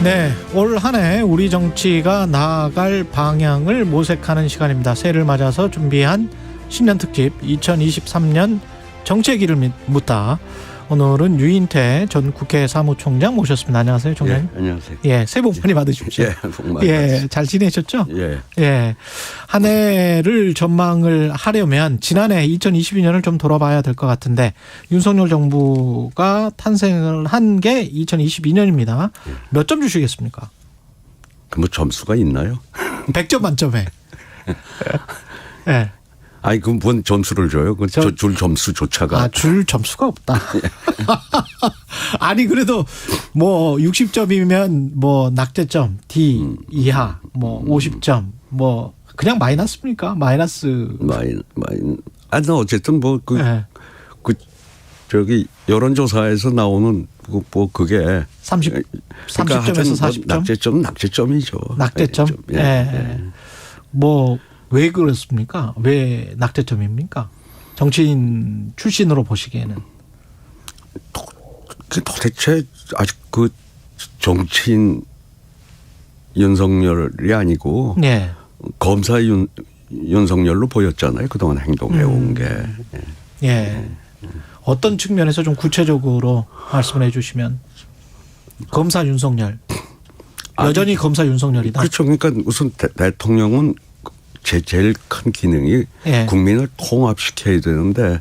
네, 올 한 해 우리 정치가 나아갈 방향을 모색하는 시간입니다. 새해를 맞아서 준비한 신년 특집 2023년 정치의 길을 묻다. 오늘은 유인태 전 국회 사무총장 모셨습니다. 안녕하세요, 총장님. 예, 안녕하세요. 예, 새해 복 많이 받으십시오. 예, 복 많이 예, 잘 지내셨죠? 예. 예. 한 해를 전망을 하려면 지난해 2022년을 좀 돌아봐야 될 것 같은데 윤석열 정부가 탄생을 한 게 2022년입니다. 몇 점 주시겠습니까? 그 뭐 점수가 있나요? 100점 만점에. 예. 아니, 그럼 뭔 점수를 줘요? 줄 점수조차가. 줄 점수가 없다. 아니, 그래도 뭐 60점이면 뭐 낙제점, D 이하, 뭐 50점, 뭐 그냥 마이너스입니까? 마이너스. 아니, 어쨌든 예. 여론조사에서 나오는 그게 30점에서 그러니까 40점? 낙제점이죠. 낙제점? 예. 예. 뭐 왜 그렇습니까? 왜 낙제점입니까? 정치인 출신으로 보시기에는. 도대체 아직 그 정치인 윤석열이 아니고 예. 검사 윤석열로 보였잖아요. 그동안 행동해온 게. 예. 어떤 측면에서 좀 구체적으로 말씀을 해 주시면. 검사 윤석열. 여전히 검사 윤석열이다. 그렇죠. 그러니까 우선 대통령은 제일 큰 기능이 예. 국민을 통합시켜야 되는데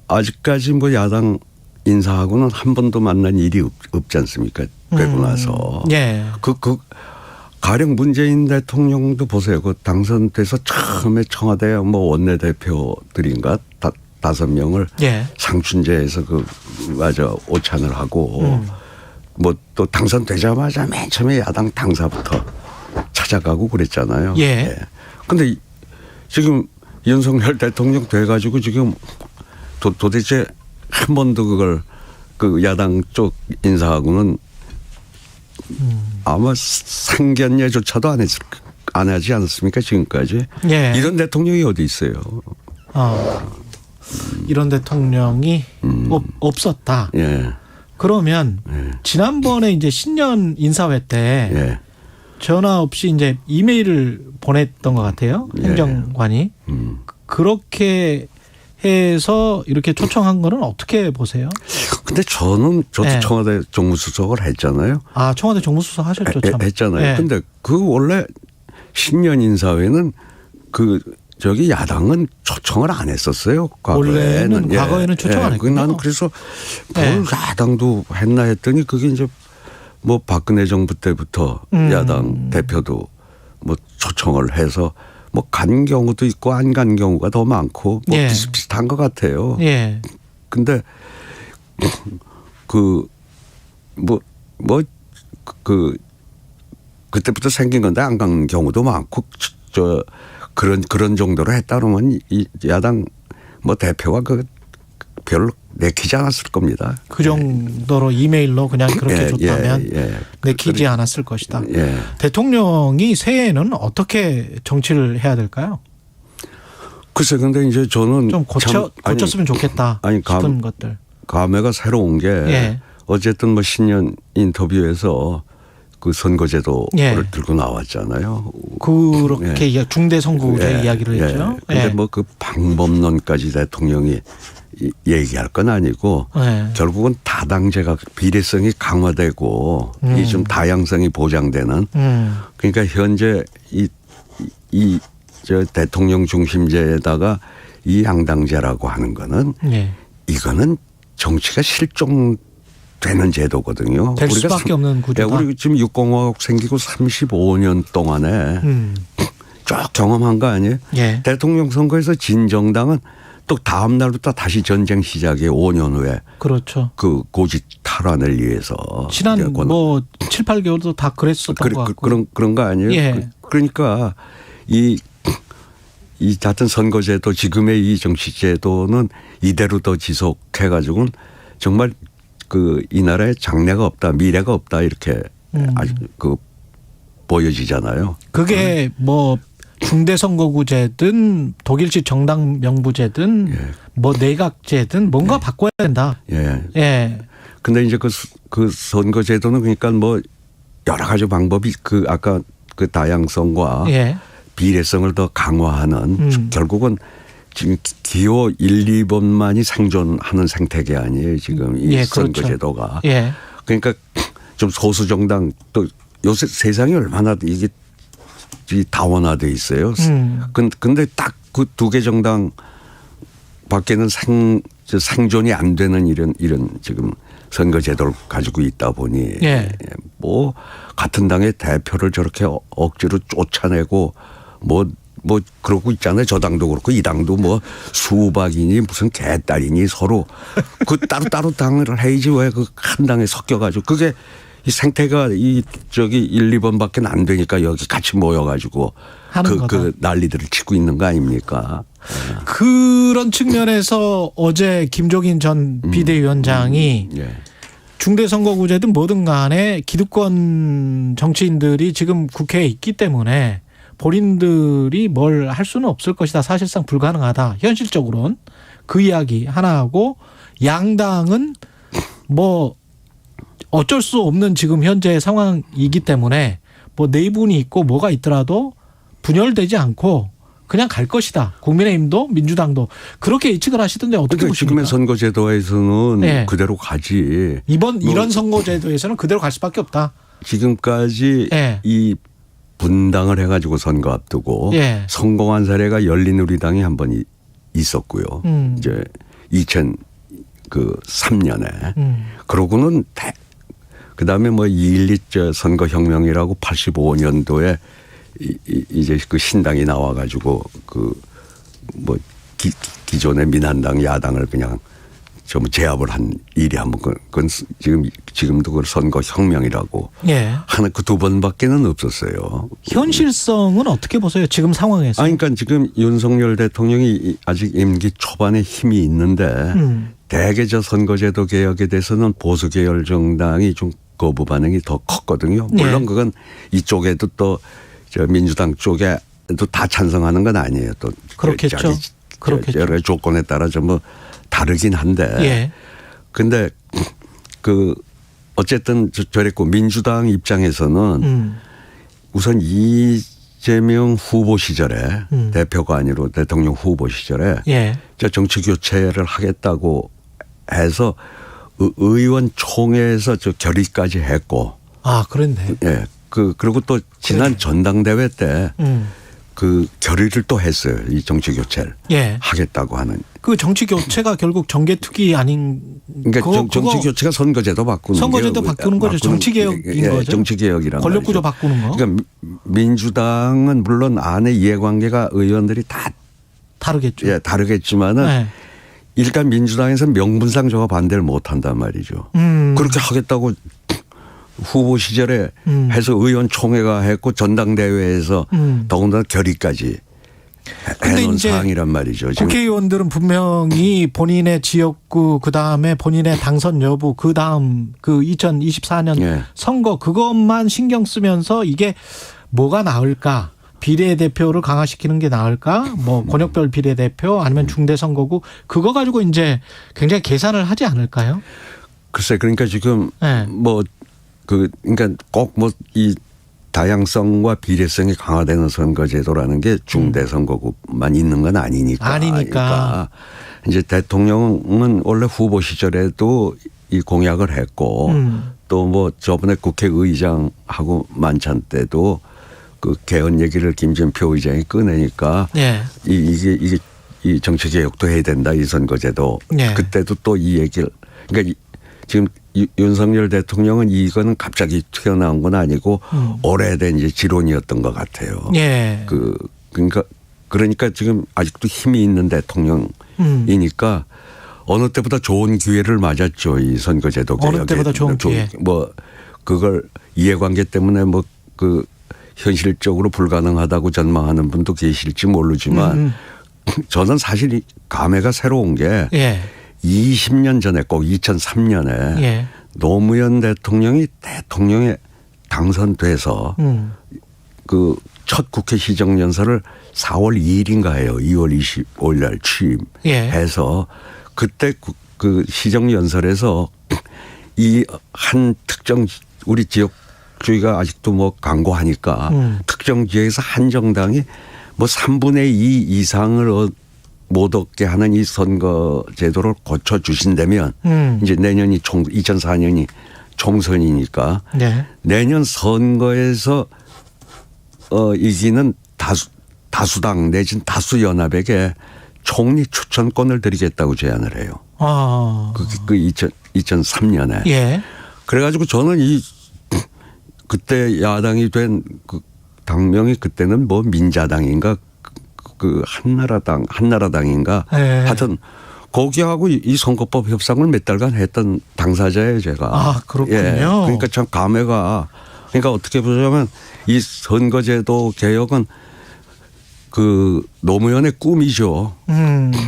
아직까지 뭐 야당 인사하고는 한 번도 만난 일이 없지 않습니까? 되고 나서. 예. 가령 문재인 대통령도 보세요. 그 당선돼서 처음에 청와대 뭐 원내대표들인가 5명을 예. 상춘제에서 오찬을 하고 뭐 또 당선되자마자 맨 처음에 야당 당사부터 찾아가고 그랬잖아요. 예. 근데 지금 윤석열 대통령 돼가지고 지금 도대체 한 번도 그걸 야당 쪽 인사하고는 아마 상견례조차도 안 하지 않았습니까 지금까지? 예. 이런 대통령이 어디 있어요? 이런 대통령이 없었다. 예. 그러면 지난번에 이제 신년 인사회 때 예. 전화 없이 이제 이메일을 보냈던 것 같아요. 행정관이. 그렇게 해서 이렇게 초청한 거는 어떻게 보세요? 근데 저도 예. 청와대 정무수석을 했잖아요. 아, 청와대 정무수석 하셨죠, 참. 했잖아요. 예. 근데 원래 신년 인사회는 야당은 초청을 안 했었어요. 원래는 과거에는 초청 안 했군요. 나는 그래서 뭘 야당도 했나 했더니 그게 이제 뭐 박근혜 정부 때부터 야당 대표도 뭐 초청을 해서 뭐 간 경우도 있고 안 간 경우가 더 많고 뭐 예. 비슷비슷한 것 같아요. 예. 근데 그때부터 생긴 건데 안 간 경우도 많고 그런 정도로 했다 그러면 이 야당 뭐 대표가 별로 내키지 않았을 겁니다. 그 정도로 이메일로 그냥 그렇게 줬다면 내키지 않았을 것이다. 예. 대통령이 새해에는 어떻게 정치를 해야 될까요? 글쎄, 근데 이제 저는 좀 고쳤으면 좋겠다 싶은 것들. 감회가 새로운 게 어쨌든 뭐 신년 인터뷰에서 그 선거제도를 들고 나왔잖아요. 그렇게 중대 선거제 이야기를 했죠. 그런데 뭐 그 방법론까지 대통령이 얘기할 건 아니고 결국은 다당제가 비례성이 강화되고 이 좀 다양성이 보장되는 그러니까 현재 저 대통령 중심제에다가 이 양당제라고 하는 거는 이거는 정치가 실종되는 제도거든요. 될 수밖에 없는 구조다. 우리 지금 6공화국 생기고 35년 동안에 쭉 경험한 거 아니에요? 대통령 선거에서 진 정당은 또 다음 날부터 다시 전쟁 시작에 5년 후에 그렇죠. 그 고집 탈환을 위해서 지난 뭐 7, 8개월도 다 그랬었던 것 같고 그런 거 아니에요? 그러니까 이 같은 선거제도 지금의 이 정치제도는 이대로 더 지속해 가지고는 정말 이 나라에 장래가 없다, 미래가 없다 이렇게 아주 보여지잖아요. 그게 뭐 중대선거구제든 독일식 정당 명부제든 뭐 내각제든 뭔가 바꿔야 된다. 근데 이제 그 선거제도는 그러니까 뭐 여러 가지 방법이 그 아까 그 다양성과 예. 비례성을 더 강화하는 결국은 지금 기호 1, 2번만이 생존하는 생태계 아니에요. 지금 이 예, 선거제도가. 그렇죠. 예. 그러니까 좀 소수 정당 또 요새 세상이 얼마나 이게 다원화돼 있어요. 근데 딱 그 두 개 정당 밖에는 생존이 안 되는 이런 지금 선거제도를 가지고 있다 보니 예. 뭐 같은 당의 대표를 저렇게 억지로 쫓아내고 뭐 그러고 있잖아요. 저 당도 그렇고 이 당도 뭐 수박이니 무슨 개딸이니 서로 그 따로 당을 해야지 왜 그 한 당에 섞여가지고 그게 이 생태가 이 저기 1, 2번밖에 안 되니까 여기 같이 모여가지고 그 난리들을 치고 있는 거 아닙니까? 그런 측면에서 어제 김종인 전 비대위원장이 중대선거구제든 뭐든 간에 기득권 정치인들이 지금 국회에 있기 때문에 본인들이 뭘 할 수는 없을 것이다. 사실상 불가능하다. 현실적으로는 그 이야기 하나 하고 양당은 뭐 어쩔 수 없는 지금 현재 상황이기 때문에 뭐 내분이 있고 뭐가 있더라도 분열되지 않고 그냥 갈 것이다. 국민의힘도 민주당도 그렇게 예측을 하시던데 어떻게 그러니까 보십니까? 지금의 선거제도에서는 네. 그대로 가지. 이런 선거제도에서는 그대로 갈 수밖에 없다. 지금까지 네. 이 분당을 해가지고 선거 앞두고 네. 성공한 사례가 열린우리당이 한 번 있었고요. 이제 2003년에 그러고는 그다음에 뭐 2.12 선거혁명이라고 85년도에 이제 그 신당이 나와가지고 그 뭐 기존의 민한당 야당을 그냥 좀 제압을 한 일이 한번 그건 지금도 그걸 선거혁명이라고 하는 그 두 번밖에는 없었어요. 현실성은 어떻게 보세요? 지금 상황에서. 그러니까 지금 윤석열 대통령이 아직 임기 초반에 힘이 있는데 대개 저 선거제도 개혁에 대해서는 보수 계열 정당이 좀 거부 반응이 더 컸거든요. 물론 그건 이쪽에도 또 저 민주당 쪽에도 다 찬성하는 건 아니에요. 또 그렇겠죠. 그렇겠죠. 여러 조건에 따라 좀 뭐 다르긴 한데. 근데 그 어쨌든 저랬고 민주당 입장에서는 우선 이재명 후보 시절에 대표가 아니라 대통령 후보 시절에 저 정치 교체를 하겠다고 해서 의원총회에서 저 결의까지 했고. 아, 그랬네. 예. 그리고 또 지난 전당대회 때 그 결의를 또 했어요. 이 정치 교체를 하겠다고 하는. 그 정치 교체가 결국 정계특위 아닌. 그러니까 정치 교체가 선거제도 바꾸는 선거제도 바꾸는 거죠. 정치 개혁인 거죠. 정치 개혁이란 권력 구조 바꾸는 거. 그러니까 민주당은 물론 안에 이해관계가 의원들이 다 다르겠죠. 예, 다르겠지만은 일단 민주당에서 명분상 저거 반대를 못 한단 말이죠. 그렇게 하겠다고 후보 시절에 해서 의원총회가 했고 전당대회에서 더군다나 결의까지 해놓은 사항이란 말이죠. 지금. 국회의원들은 분명히 본인의 지역구 그다음에 본인의 당선 여부 그다음 그 2024년 선거 그것만 신경 쓰면서 이게 뭐가 나을까? 비례대표를 강화시키는 게 나을까? 뭐 권역별 비례대표 아니면 중대선거구 그거 가지고 이제 굉장히 계산을 하지 않을까요? 글쎄 그러니까 지금 그러니까 꼭 뭐 이 다양성과 비례성이 강화되는 선거제도라는 게 중대선거구만 있는 건 아니니까. 이제 대통령은 원래 후보 시절에도 이 공약을 했고 또 뭐 저번에 국회의장하고 만찬 때도 그 개헌 얘기를 김진표 의장이 꺼내니까 이게 이 정치 개혁도 해야 된다 이 선거제도. 그때도 또 이 얘기를 그러니까 지금 윤석열 대통령은 이거는 갑자기 튀어나온 건 아니고 오래된 이제 지론이었던 것 같아요. 그러니까 지금 아직도 힘이 있는 대통령이니까 어느 때보다 좋은 기회를 맞았죠. 이 선거제도 개혁에. 어느 때보다 좋은 기회. 뭐 그걸 이해관계 때문에 뭐 그 현실적으로 불가능하다고 전망하는 분도 계실지 모르지만 저는 사실 이 감회가 새로운 게 20년 전에 꼭 2003년에 노무현 대통령이 대통령에 당선돼서 그 첫 국회 시정연설을 4월 2일인가요? 2월 25일 날 취임해서 그때 그 시정연설에서 이 한 특정 우리 지역 세력주의가 아직도 뭐 강고하니까 특정 지역에서 한 정당이 뭐 3분의 2 이상을 못 얻게 하는 이 선거 제도를 고쳐 주신다면 이제 내년이 2004년이 총선이니까 네. 내년 선거에서 이기는 다수당 내진 다수연합에게 총리 추천권을 드리겠다고 제안을 해요. 아. 그 2003년에. 예. 그래가지고 저는 그때 야당이 된 그 당명이 그때는 뭐 민자당인가 그 한나라당인가 예. 하여튼 거기하고 이 선거법 협상을 몇 달간 했던 당사자예요 제가. 아, 그렇군요. 예. 그러니까 참 감회가 그러니까 어떻게 보자면 이 선거제도 개혁은 그 노무현의 꿈이죠.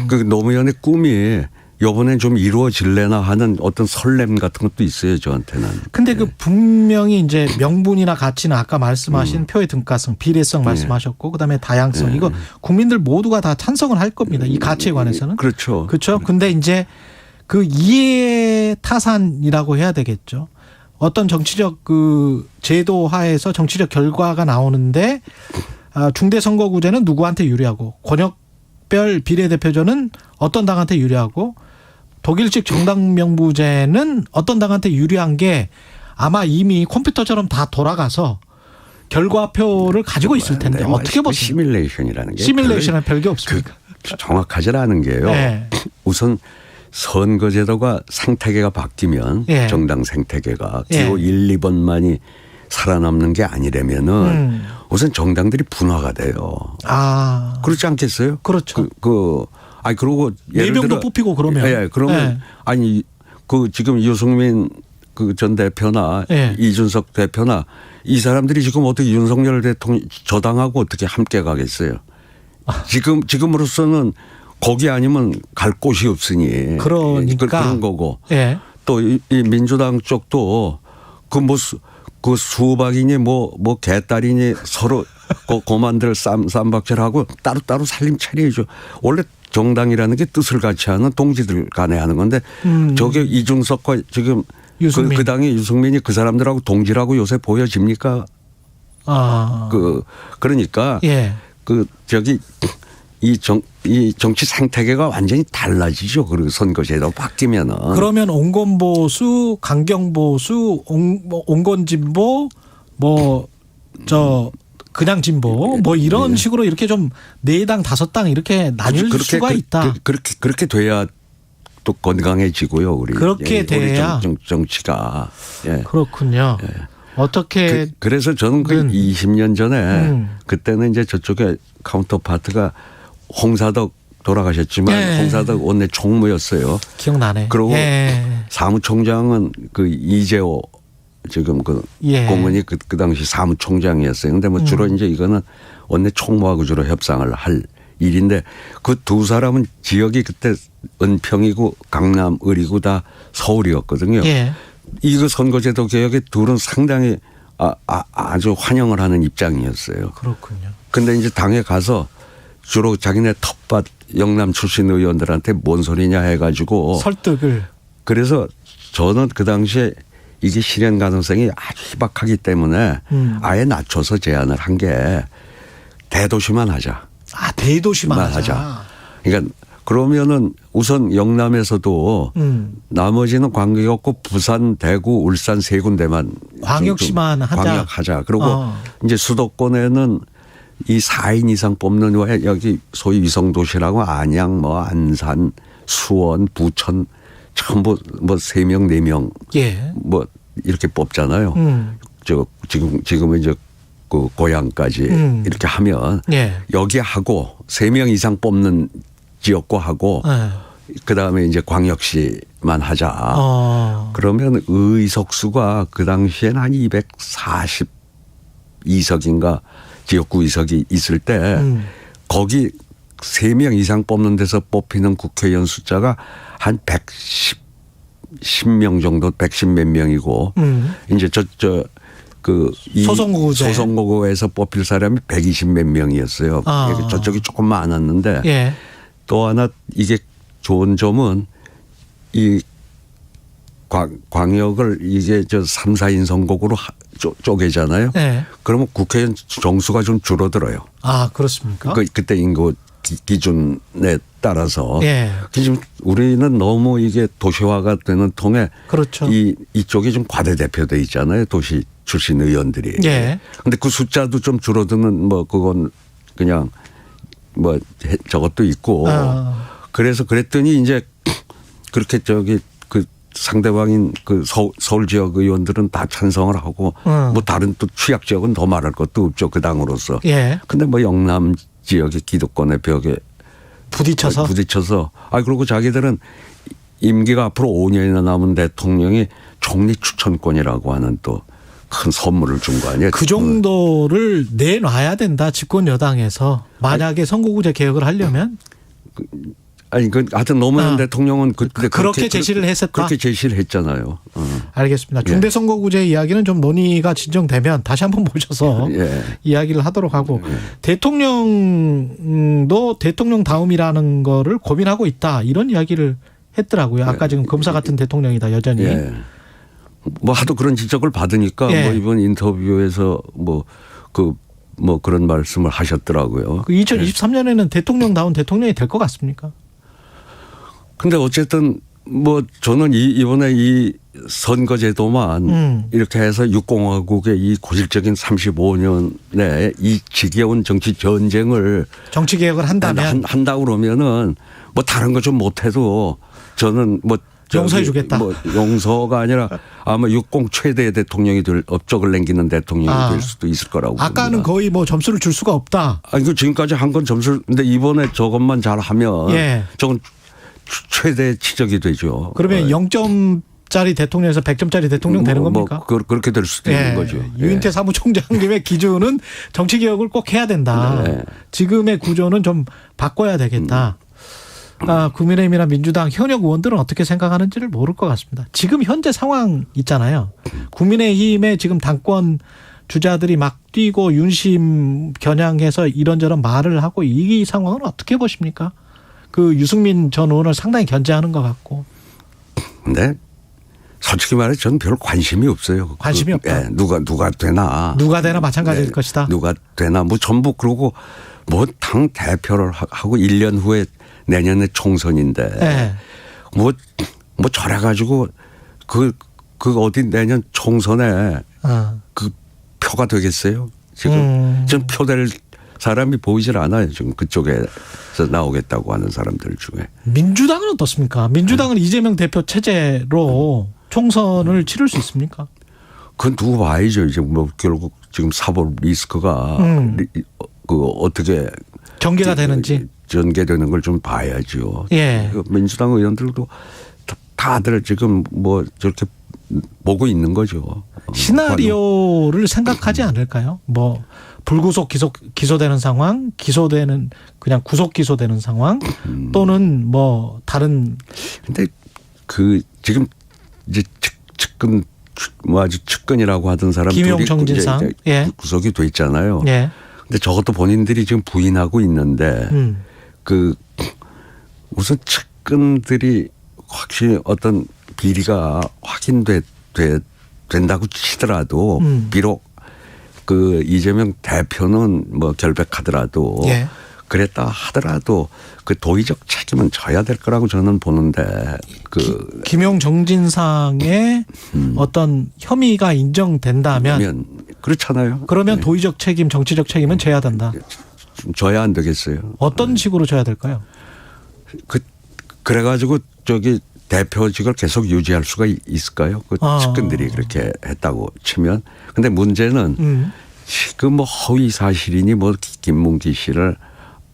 그 노무현의 꿈이 이번엔 좀 이루어질래나 하는 어떤 설렘 같은 것도 있어요 저한테는. 근데 그 분명히 이제 명분이나 가치는 아까 말씀하신 표의 등가성, 비례성 말씀하셨고 그다음에 다양성 이거 국민들 모두가 다 찬성을 할 겁니다. 이 가치에 관해서는. 그렇죠. 그렇죠. 근데 이제 그 이해 타산이라고 해야 되겠죠. 어떤 정치적 그 제도 하에서 정치적 결과가 나오는데 중대선거구제는 누구한테 유리하고 권역별 비례대표제는 어떤 당한테 유리하고 독일식 정당명부제는 어떤 당한테 유리한 게 아마 이미 컴퓨터처럼 다 돌아가서 결과표를 가지고 있을 텐데 어떻게 보세요? 시뮬레이션이라는 게 시뮬레이션은 별게 없습니까? 정확하지 않은 게요. 네. 우선 선거제도가 생태계가 바뀌면 예. 정당 생태계가 예. 기호 1, 2번만이 살아남는 게 아니라면은 우선 정당들이 분화가 돼요. 아. 그렇지 않겠어요? 그렇죠. 아니 그러고 예를 4명도 들어 뽑히고 그러면. 예, 그러면 예. 아니 그 지금 유승민 그 전 대표나 예. 이준석 대표나 이 사람들이 지금 어떻게 윤석열 대통령 저당하고 어떻게 함께 가겠어요? 지금으로서는 거기 아니면 갈 곳이 없으니 그러니까. 그런 거고 예. 또 이 민주당 쪽도 그 수박이니 뭐 개딸이니 서로 고만들 쌈박질하고 따로따로 살림 차려야죠. 원래 정당이라는 게 뜻을 같이 하는 동지들 간에 하는 건데 저게 이준석과 지금 그 당의 유승민이 그 사람들하고 동지라고 요새 보여집니까? 아. 그러니까 예. 이 정치 생태계가 완전히 달라지죠. 그리고 선거제도 바뀌면은. 그러면 온건보수, 강경보수, 온건진보, 그냥 진보, 이런 식으로 이렇게 좀 4당, 5당 이렇게 나뉠 수가 있다. 그렇게 돼야 또 건강해지고요. 우리. 그렇게 돼야. 우리 정치가. 예. 그렇군요. 예. 어떻게. 그래서 저는 그 20년 전에 그때는 이제 저쪽에 카운터파트가 홍사덕 돌아가셨지만 예. 홍사덕 원내 총무였어요. 기억나네. 그리고 예. 사무총장은 그 이재호 지금 예. 공원이 그 당시 사무총장이었어요. 근데 뭐 주로 이제 이거는 원내 총무하고 주로 협상을 할 일인데 그 두 사람은 지역이 그때 은평이고 강남, 을이고 다 서울이었거든요. 예. 이거 선거제도 개혁에 둘은 상당히 아주 환영을 하는 입장이었어요. 그렇군요. 근데 이제 당에 가서 주로 자기네 텃밭 영남 출신 의원들한테 뭔 소리냐 해가지고 설득을. 그래서 저는 그 당시에 이게 실현 가능성이 아주 희박하기 때문에 아예 낮춰서 제안을 한 게 대도시만 하자. 아, 대도시만 하자. 그러니까 그러면은 우선 영남에서도 나머지는 관계 없고 부산, 대구, 울산 3군데만 광역시만 하자. 광역하자. 그리고 이제 수도권에는 이 4인 이상 뽑는 왜 여기 소위 위성도시라고 안양, 안산, 수원, 부천 전부 3명, 4명 예. 이렇게 뽑잖아요. 지금은 이제 그 고향까지 이렇게 하면 예. 여기 하고 3명 이상 뽑는 지역구 하고 그다음에 이제 광역시만 하자. 그러면 의석수가 그 당시에는 한 242석인가 지역구 의석이 있을 때 거기 3명 이상 뽑는 데서 뽑히는 국회의원 숫자가 한 110명 정도 110 몇 명이고 이제 소선거구에서 뽑힐 사람이 120 몇 명이었어요. 저쪽이 조금 많았는데 또 하나 이게 좋은 점은 이 광역을 이게 저 3, 4인 선거구로 쪼개잖아요. 네. 그러면 국회의원 정수가 좀 줄어들어요. 아, 그렇습니까? 그때 인구 기준에 따라서. 예. 지금 우리는 너무 이게 도시화가 되는 통에 그렇죠. 이쪽이 좀 과대대표돼 있잖아요. 도시 출신 의원들이. 예. 근데 그 숫자도 좀 줄어드는 뭐 그건 그냥 뭐 저것도 있고. 그래서 그랬더니 이제 그렇게 그 상대방인 그 서울 지역 의원들은 다 찬성을 하고 뭐 다른 또 취약 지역은 더 말할 것도 없죠. 그 당으로서. 예. 근데 뭐 영남 지역의 기득권의 벽에 부딪혀서. 그리고 자기들은 임기가 앞으로 5년이나 남은 대통령이 총리 추천권이라고 하는 또 큰 선물을 준 거 아니에요. 그 정도를 내놔야 된다. 집권 여당에서. 만약에 선거구제 개혁을 하려면. 아니, 하여튼 노무현 대통령은 그때 그렇게 제시를 했었다. 그렇게 제시를 했잖아요. 알겠습니다. 중대선거구제 이야기는 좀 논의가 진정되면 다시 한번 모셔서 이야기를 하도록 하고 대통령도 대통령다움이라는 거를 고민하고 있다. 이런 이야기를 했더라고요. 아까 지금 검사 같은 대통령이다 여전히. 뭐 하도 그런 지적을 받으니까 뭐 이번 인터뷰에서 뭐 그런 말씀을 하셨더라고요. 2023년에는 대통령다운 대통령이 될 것 같습니까? 근데 어쨌든 뭐 저는 이번에 이 선거제도만 이렇게 해서 육공화국의 이 고질적인 35년의 이 지겨운 정치 전쟁을 정치 개혁을 한다 그러면은 뭐 다른 거 좀 못해도 저는 뭐 용서해 주겠다. 뭐 용서가 아니라 아마 60 최대 대통령이 될 업적을 남기는 대통령이 될 수도 있을 거라고. 아까는 봅니다. 거의 뭐 점수를 줄 수가 없다. 아니 그 지금까지 한 건 점수를 근데 이번에 저것만 잘하면 저건 최대 치적이 되죠. 그러면 0점짜리 대통령에서 100점짜리 대통령 되는 겁니까? 그렇게 될 수도 있는 거죠. 유인태 사무총장님의 기준은 정치 개혁을 꼭 해야 된다. 지금의 구조는 좀 바꿔야 되겠다. 국민의힘이나 민주당 현역 의원들은 어떻게 생각하는지를 모를 것 같습니다. 지금 현재 상황 있잖아요. 국민의힘의 지금 당권 주자들이 막 뛰고 윤심 겨냥해서 이런저런 말을 하고 이 상황은 어떻게 보십니까? 그 유승민 전 의원을 상당히 견제하는 것 같고. 근데 솔직히 말해 저는 별 관심이 없어요. 관심이 없다. 누가 되나. 누가 되나 마찬가지일 것이다. 누가 되나 뭐 전부 그러고 뭐 당 대표를 하고 1년 후에 내년에 총선인데 뭐 저래가지고 그 어디 내년 총선에 그 표가 되겠어요? 지금 전 표될 사람이 보이질 않아요. 지금 그쪽에서 나오겠다고 하는 사람들 중에. 민주당은 어떻습니까? 민주당은 이재명 대표 체제로 총선을 치를 수 있습니까? 그건 두고 봐야죠. 이제 뭐 결국 지금 사법 리스크가 그 어떻게 전개가 되는지. 전개되는 걸 좀 봐야죠. 민주당 의원들도 다들 지금 뭐 저렇게 보고 있는 거죠. 시나리오를 생각하지 않을까요? 뭐 불구속 기소되는 상황, 기소되는 그냥 구속 기소되는 상황 또는 뭐 다른. 근데 그 지금 이제 측근 뭐 아주 측근이라고 하던 사람들이 김용정 진상 구속이 돼 있잖아요. 근데 저것도 본인들이 지금 부인하고 있는데 그 우선 측근들이 확실히 어떤 비리가 된다고 치더라도 비록 그 이재명 대표는 뭐 결백하더라도 그랬다 하더라도 그 도의적 책임은 져야 될 거라고 저는 보는데 그 김용정 진상의 어떤 혐의가 인정된다면 그렇잖아요. 그러면 도의적 책임, 정치적 책임은 져야 된다. 져야 안 되겠어요. 어떤 식으로 져야 될까요? 그래가지고 저기 대표직을 계속 유지할 수가 있을까요? 그 측근들이 그렇게 했다고 치면. 근데 문제는 지금 뭐 허위 사실이니 뭐 김문기 씨를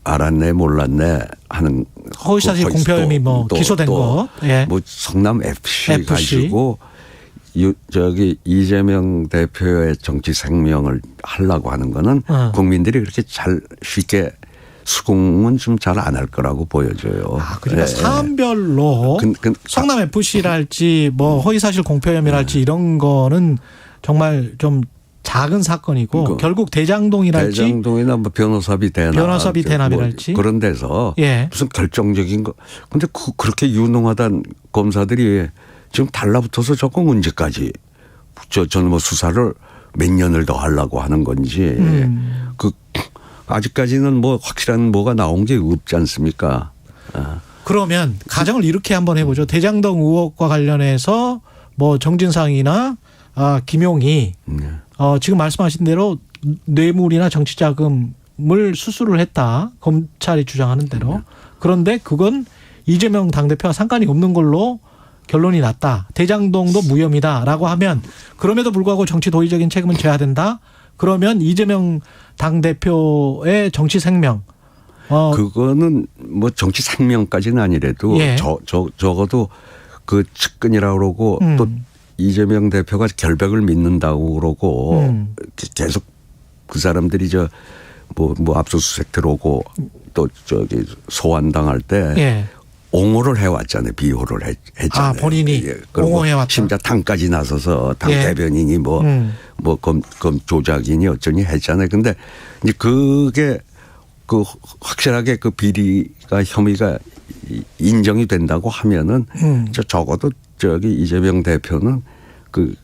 알았네 몰랐네 하는 허위사실 공표 혐의 뭐 기소된 것. 뭐 성남 FC 가지고 저기 이재명 대표의 정치 생명을 하려고 하는 거는 국민들이 그렇게 잘 쉽게 수긍은 좀 잘 안 할 거라고 보여져요. 그러니까 사안별로 성남 FC랄지 뭐 허위사실 공표 혐의랄지 이런 거는 정말 좀 작은 사건이고 결국 대장동이나 뭐 변호사비 대납이랄지 그런 데서 무슨 결정적인 거. 근데 그렇게 유능하단 검사들이 지금 달라붙어서 저거 언제까지 저는 뭐 수사를 몇 년을 더 하려고 하는 건지 그 아직까지는 뭐 확실한 뭐가 나온 게 없지 않습니까? 그러면 가정을 이렇게 한번 해보죠. 대장동 의혹과 관련해서 뭐 정진상이나 김용이 지금 말씀하신 대로 뇌물이나 정치자금을 수수를 했다. 검찰이 주장하는 대로. 그런데 그건 이재명 당대표와 상관이 없는 걸로 결론이 났다. 대장동도 무혐의다라고 하면 그럼에도 불구하고 정치 도의적인 책임은 져야 된다. 그러면 이재명 당대표의 정치 생명. 그거는 뭐 정치 생명까지는 아니래도 예. 적어도 그 측근이라고 그러고 또 이재명 대표가 결백을 믿는다고 그러고 계속 그 사람들이 뭐 압수수색 들어오고 또 저기 소환당할 때 예. 옹호를 해왔잖아요. 비호를 했잖아요. 본인이 옹호해왔다. 심지어 당까지 나서서 당 예. 대변인이 검 조작인이 어쩌니 했잖아요. 근데 이제 그게 그 확실하게 그 비리가 혐의가 인정이 된다고 하면은 적어도 저기 이재명 대표는 그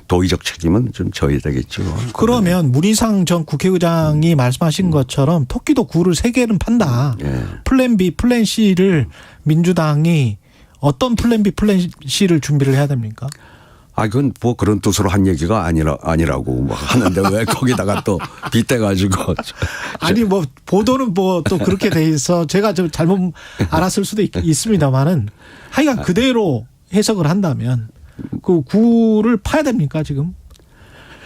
도의적 책임은 좀 져야 되겠죠. 그러면 문희상 전 국회의장이 말씀하신 것처럼 토끼도 굴을 3개는 판다. 예. 플랜 B, 플랜 C를 민주당이 어떤 플랜 B, 플랜 C를 준비를 해야 됩니까? 그건 뭐 그런 뜻으로 한 얘기가 아니라고 뭐 하는데 왜 거기다가 또 빗대가지고. 아니 뭐 보도는 뭐 또 그렇게 돼 있어. 제가 좀 잘못 알았을 수도 있습니다만은 하여간 그대로 해석을 한다면 그 굴을 파야 됩니까 지금?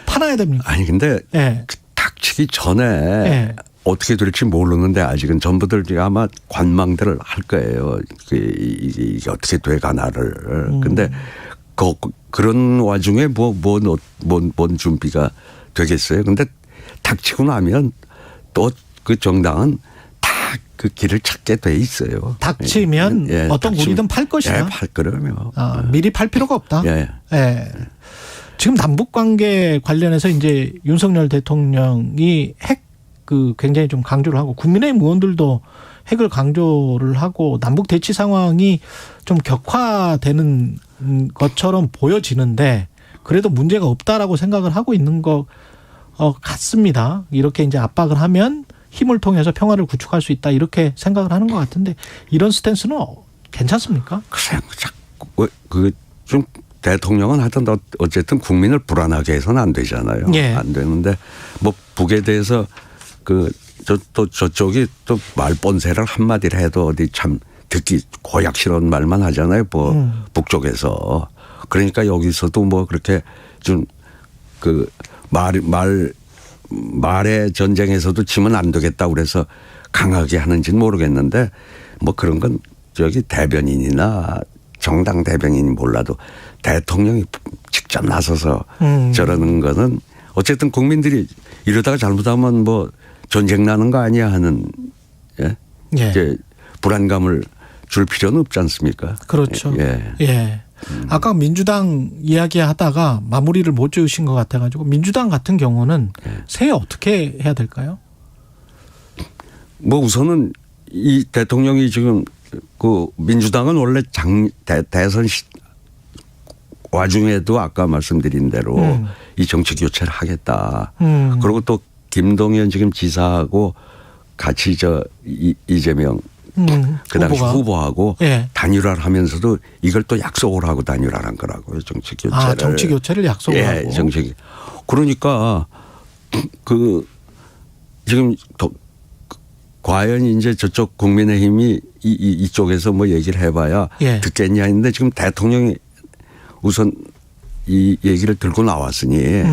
파놔야 됩니까? 아니 근데 예. 닥치기 전에 예. 어떻게 될지 모르는데 아직은 전부들 아마 관망들을 할 거예요. 이게 어떻게 돼가나를. 근데 그런 와중에 뭔 준비가 되겠어요. 근데 닥치고 나면 또 그 정당은 다 그 길을 찾게 돼 있어요. 닥치면 예, 어떤 굴이든 팔 것이다. 예, 팔 거라며. 미리 팔 필요가 없다. 예. 예. 지금 남북 관계 관련해서 이제 윤석열 대통령이 굉장히 좀 강조를 하고 국민의힘 의원들도 핵을 강조를 하고 남북 대치 상황이 좀 격화되는 것처럼 보여지는데 그래도 문제가 없다라고 생각을 하고 있는 것 같습니다. 이렇게 이제 압박을 하면 힘을 통해서 평화를 구축할 수 있다 이렇게 생각을 하는 것 같은데 이런 스탠스는 괜찮습니까? 글쎄요. 좀 대통령은 하여튼 어쨌든 국민을 불안하게 해서는 안 되잖아요. 예. 안 되는데 뭐 북에 대해서 저쪽이 또 말본세를 한마디를 해도 어디 참 듣기 고약스러운 말만 하잖아요. 뭐 북쪽에서. 그러니까 여기서도 뭐 그렇게 좀 그 말의 전쟁에서도 지면 안 되겠다고 그래서 강하게 하는지는 모르겠는데 뭐 그런 건 저기 대변인이나 정당 대변인이 몰라도 대통령이 직접 나서서 저러는 거는 어쨌든 국민들이 이러다가 잘못하면 뭐 전쟁 나는 거 아니야 하는 이제 불안감을 줄 필요는 없지 않습니까? 그렇죠. 예. 예. 아까 민주당 이야기하다가 마무리를 못 지으신 것 같아가지고 민주당 같은 경우는 새해 어떻게 해야 될까요? 뭐 우선은 이 대통령이 지금 그 민주당은 원래 대선 와중에도 아까 말씀드린 대로 이 정치 교체를 하겠다. 그리고 또 김동연 지금 지사하고 같이 이재명 그 당시 후보하고 예. 단일화를 하면서도 이걸 또 약속을 하고 단일화를 한 거라고요. 정치 교체를. 정치 교체를 약속을 하고. 정치. 그러니까 지금 과연 이제 저쪽 국민의힘이 이쪽에서 뭐 얘기를 해봐야 예. 듣겠냐 했는데 지금 대통령이 우선 이 얘기를 들고 나왔으니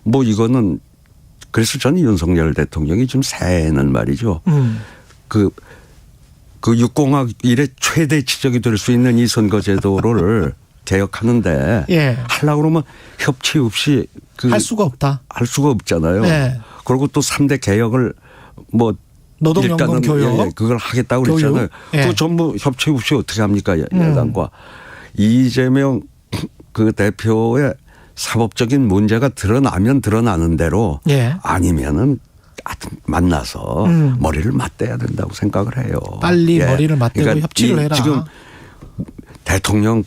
뭐 이거는 그래서 저는 윤석열 대통령이 지금 새해에는 말이죠. 그 6공학 이래 최대 지적이 될 수 있는 이 선거제도를 개혁하는데 예. 하려고 그러면 협치 없이 할 수가 없다. 할 수가 없잖아요. 예. 그리고 또 3대 개혁을 뭐 노동연금 교육 그걸 하겠다고 그랬잖아요. 예. 그거 전부 협치 없이 어떻게 합니까 야당과. 이재명 그 대표의 사법적인 문제가 드러나면 드러나는 대로 예. 아니면은 하여튼 만나서 머리를 맞대야 된다고 생각을 해요. 빨리 예. 머리를 맞대고 그러니까 협치를 해라. 지금 대통령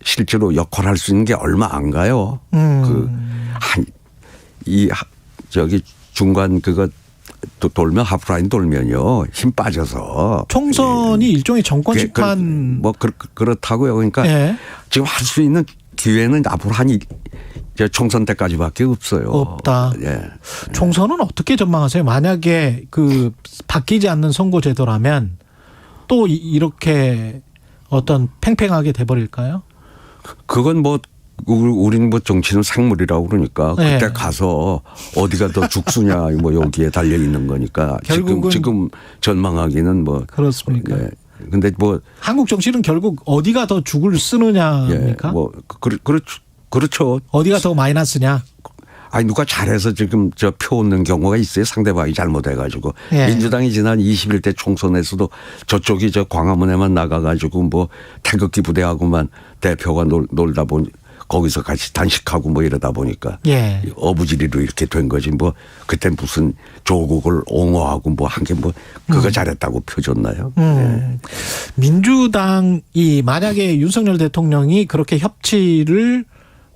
실제로 역할할 수 있는 게 얼마 안 가요. 저기 중간 그거 또 돌면 하프라인 돌면요 힘 빠져서 총선이 일종의 정권 심판 뭐 그렇다고요. 그러니까 예. 지금 할 수 있는 기회는 앞으로 총선 때까지밖에 없어요. 없다. 예. 총선은 어떻게 전망하세요? 만약에 바뀌지 않는 선거제도라면 또 이렇게 어떤 팽팽하게 돼버릴까요? 그건 뭐 우리는 뭐 정치는 생물이라고 그러니까 그때 네. 가서 어디가 더 죽수냐 뭐 여기에 달려 있는 거니까 결국은 지금 전망하기는 뭐 그렇습니까? 예. 근데 뭐 한국 정치는 결국 어디가 더 죽을 쓰느냐입니까? 예. 뭐 그렇죠. 어디가 더 마이너스냐? 아니 누가 잘해서 지금 표 얻는 경우가 있어요. 상대방이 잘못해가지고. 예. 민주당이 지난 21대 총선에서도 저쪽이 광화문에만 나가가지고 뭐 태극기 부대하고만 대표가 놀다 보니 거기서 같이 단식하고 뭐 이러다 보니까 예. 어부지리로 이렇게 된 거지. 뭐 그때 무슨 조국을 옹호하고 뭐 한 게 뭐 그거 잘했다고 펴줬나요? 예. 민주당이 만약에 윤석열 대통령이 그렇게 협치를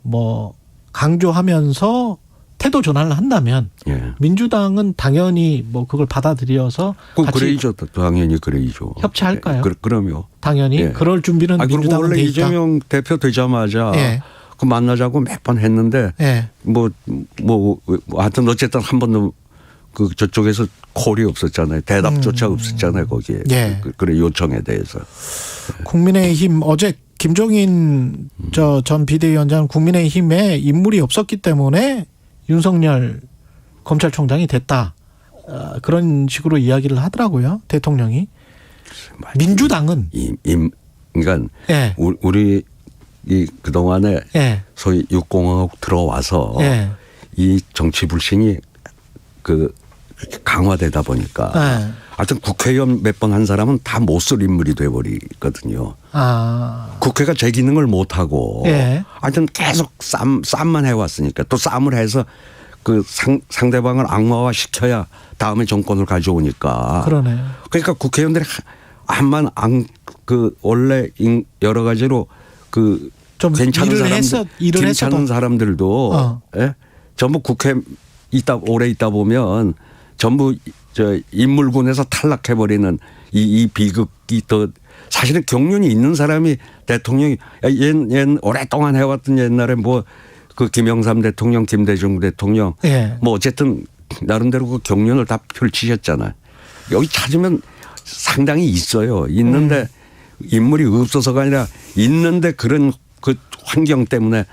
뭐 강조하면서 태도 전환을 한다면 예. 민주당은 당연히 뭐 그걸 받아들여서 같이 그래야죠. 당연히 그래야죠. 협치할까요? 그럼요. 당연히 예. 그럴 준비는 그리고 민주당은 원래 돼 있다. 이재명 대표 되자마자 예. 그 만나자고 몇 번 했는데 예. 뭐 하여튼 어쨌든 한 번도 저쪽에서 콜이 없었잖아요. 대답조차 없었잖아요. 거기에. 예. 그래 요청에 대해서. 국민의힘 어제 김종인 전 비대위원장 국민의힘에 인물이 없었기 때문에 윤석열 검찰총장이 됐다. 그런 식으로 이야기를 하더라고요. 대통령이. 민주당은. 그러니까 예. 우리 그동안에 예. 소위 육공화국 들어와서 예. 이 정치 불신이 강화되다 보니까 예. 하여튼 국회의원 몇 번 한 사람은 다 못 쓸 인물이 돼버리거든요. 국회가 제 기능을 못하고 예. 하여튼 계속 쌈만 해왔으니까 또 쌈을 해서 상대방을 악마화 시켜야 다음에 정권을 가져오니까. 그러네요. 그러니까 국회의원들이 원래 여러 가지로 좀 괜찮은 사람들도 예? 전부 국회 오래 있다 보면 전부 인물군에서 탈락해버리는 이 비극이 더 사실은 경륜이 있는 사람이 대통령이 오랫동안 해왔던 옛날에 김영삼 대통령, 김대중 대통령 예. 뭐 어쨌든 나름대로 그 경륜을 다 펼치셨잖아요. 여기 찾으면 상당히 있어요. 있는데 인물이 없어서가 아니라 있는데 그런 그 환경 때문에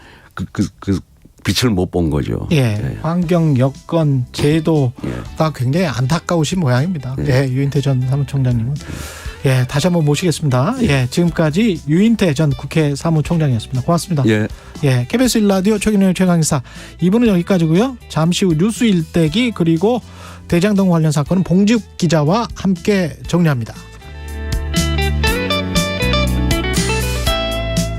빛을 못 본 거죠. 예. 예. 환경, 여건, 제도가 굉장히 안타까우신 모양입니다. 예. 유인태 전 사무총장님은. 예. 다시 한번 모시겠습니다. 예. 지금까지 유인태 전 국회 사무총장이었습니다. 고맙습니다. 예. 예. KBS 1라디오 최경영의 최강시사 2부는 여기까지고요. 잠시 후 뉴스 일대기 그리고 대장동 관련 사건은 봉지욱 기자와 함께 정리합니다.